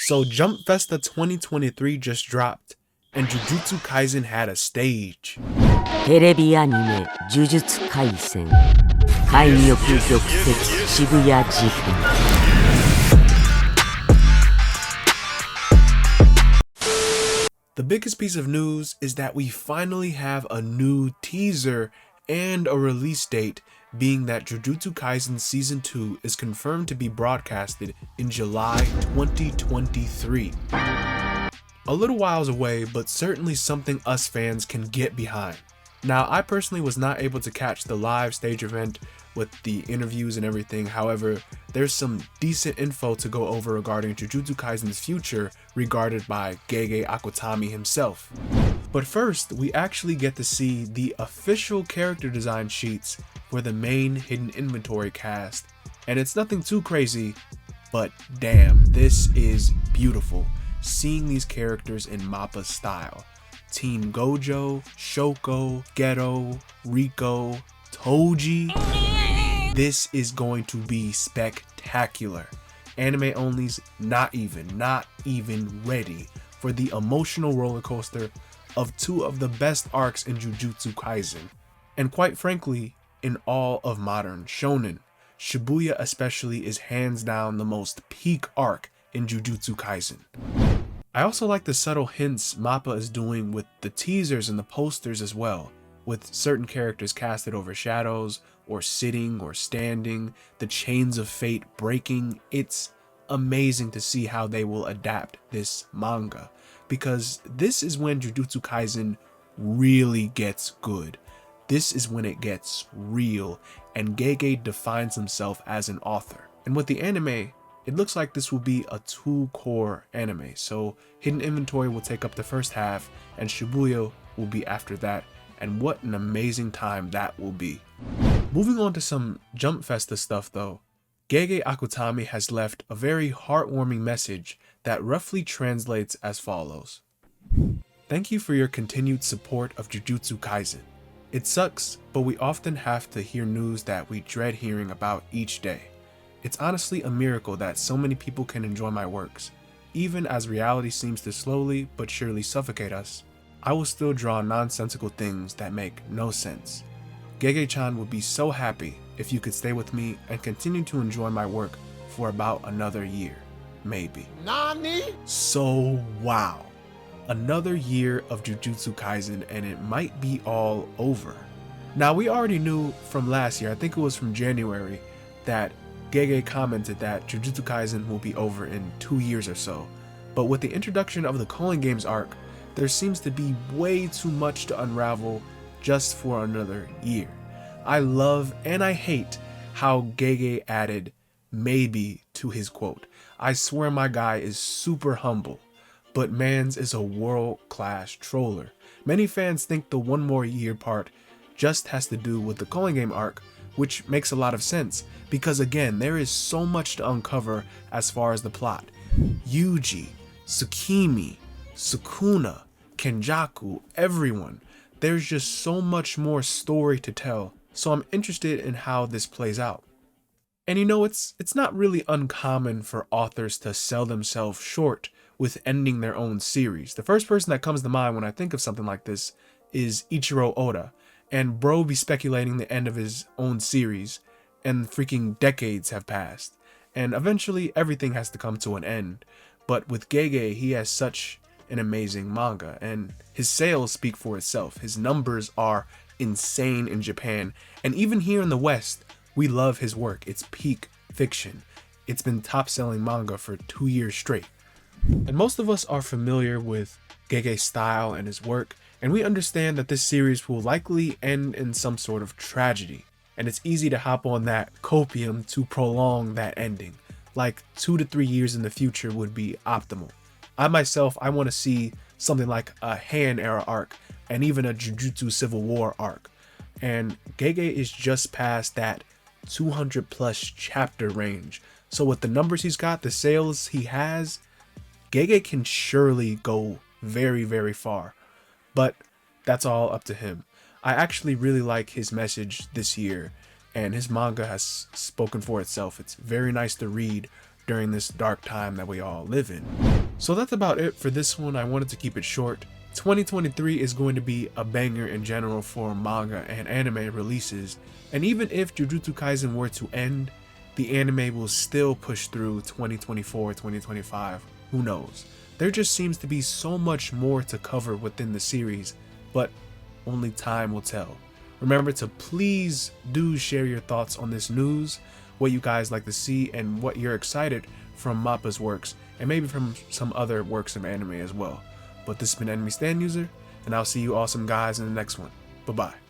So Jump Festa 2023 just dropped, and Jujutsu Kaisen had a stage. テレビアニメ「呪術廻戦」壊滅玉石渋谷事変 The biggest piece of news is that we finally have a new teaser and a release date, being that Jujutsu Kaisen Season 2 is confirmed to be broadcasted in July 2023. A little whiles away, but certainly something us fans can get behind. Now, I personally was not able to catch the live stage event with the interviews and everything. However, there's some decent info to go over regarding Jujutsu Kaisen's future, regarded by Gege Akutami himself. But first, we actually get to see the official character design sheets for the main hidden inventory cast. And it's nothing too crazy, but damn, this is beautiful. Seeing these characters in Mappa style. Team Gojo, Shoko, Geto, Riko, Toji. This is going to be spectacular. Anime only's not even ready for the emotional roller coaster of two of the best arcs in Jujutsu Kaisen. And quite frankly, in all of modern shonen. Shibuya especially is hands down the most peak arc in Jujutsu Kaisen. I also like the subtle hints Mappa is doing with the teasers and the posters as well, with certain characters casted over shadows, or sitting or standing, the chains of fate breaking. It's amazing to see how they will adapt this manga, because this is when Jujutsu Kaisen really gets good. This is when it gets real, and Gege defines himself as an author. And with the anime, it looks like this will be a 2-core anime, so Hidden Inventory will take up the first half, and Shibuya will be after that, and what an amazing time that will be. Moving on to some Jump Festa stuff though, Gege Akutami has left a very heartwarming message that roughly translates as follows. Thank you for your continued support of Jujutsu Kaisen. It sucks, but we often have to hear news that we dread hearing about each day. It's honestly a miracle that so many people can enjoy my works. Even as reality seems to slowly but surely suffocate us, I will still draw nonsensical things that make no sense. Gege-chan would be so happy if you could stay with me and continue to enjoy my work for about another year, maybe. Nani? So wow, another year of Jujutsu Kaisen and it might be all over. Now we already knew from last year, I think it was from January, that Gege commented that Jujutsu Kaisen will be over in 2 years or so, but with the introduction of the Calling Games arc, there seems to be way too much to unravel just for another year. I love and I hate how Gege added maybe to his quote. I swear my guy is super humble, but mans is a world-class troller. Many fans think the 1 more year part just has to do with the Calling Game arc, which makes a lot of sense, because again, there is so much to uncover as far as the plot. Yuji, Tsukimi, Sukuna, Kenjaku, everyone. There's just so much more story to tell, so I'm interested in how this plays out. And you know, it's not really uncommon for authors to sell themselves short with ending their own series. The first person that comes to mind when I think of something like this is Ichiro Oda, and bro be speculating the end of his own series, and freaking decades have passed, and eventually everything has to come to an end. But with Gege, he has such an amazing manga, and his sales speak for itself. His numbers are insane in Japan, and even here in the West, we love his work. It's peak fiction. It's been top-selling manga for 2 years straight. And most of us are familiar with Gege's style and his work, and we understand that this series will likely end in some sort of tragedy, and it's easy to hop on that copium to prolong that ending. Like 2 to 3 years in the future would be optimal. I myself, I want to see something like a Heian era arc and even a Jujutsu Civil War arc. And Gege is just past that 200 plus chapter range. So with the numbers he's got, the sales he has, Gege can surely go very, very far. But that's all up to him. I actually really like his message this year, and his manga has spoken for itself. It's very nice to read, during this dark time that we all live in. So that's about it for this one. I wanted to keep it short. 2023 is going to be a banger in general for manga and anime releases, and even if Jujutsu Kaisen were to end, the anime will still push through 2024, 2025, who knows. There just seems to be so much more to cover within the series, but only time will tell. Remember to please do share your thoughts on this news, what you guys like to see, and what you're excited from Mappa's works, and maybe from some other works of anime as well. But this has been Enemy Stand User, and I'll see you awesome guys in the next one. Bye-bye.